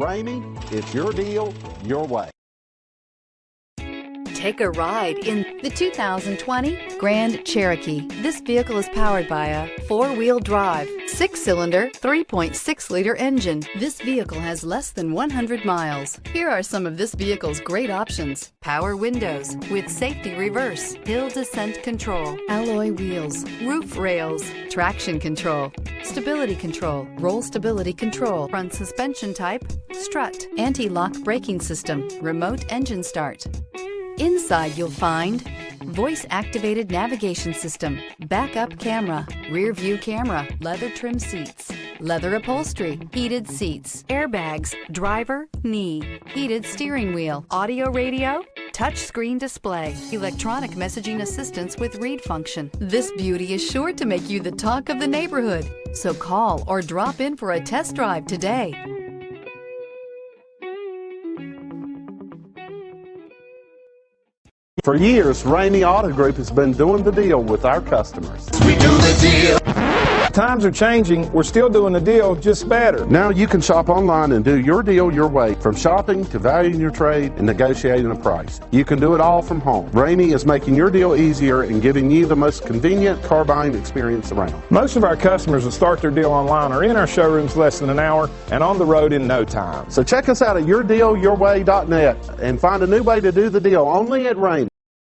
Ramey, it's your deal, your way. Take a ride in the 2020 Grand Cherokee. This vehicle is powered by a four-wheel drive, six-cylinder, 3.6-liter engine. This vehicle has less than 100 miles. Here are some of this vehicle's great options: power windows with safety reverse, hill descent control, alloy wheels, roof rails, traction control, stability control, roll stability control, front suspension type, strut, anti-lock braking system, remote engine start. Inside you'll find voice-activated navigation system, backup camera, rear view camera, leather trim seats, leather upholstery, heated seats, airbags, driver, knee, heated steering wheel, audio radio, touchscreen display, electronic messaging assistance with read function. This beauty is sure to make you the talk of the neighborhood. So call or drop in for a test drive today. For years, Ramey Auto Group has been doing the deal with our customers. We do the deal. Times are changing. We're still doing the deal, just better. Now you can shop online and do your deal your way, from shopping to valuing your trade and negotiating a price. You can do it all from home. Ramey is making your deal easier and giving you the most convenient car buying experience around. Most of our customers that start their deal online are in our showrooms less than an hour and on the road in no time. So check us out at yourdealyourway.net and find a new way to do the deal only at Ramey.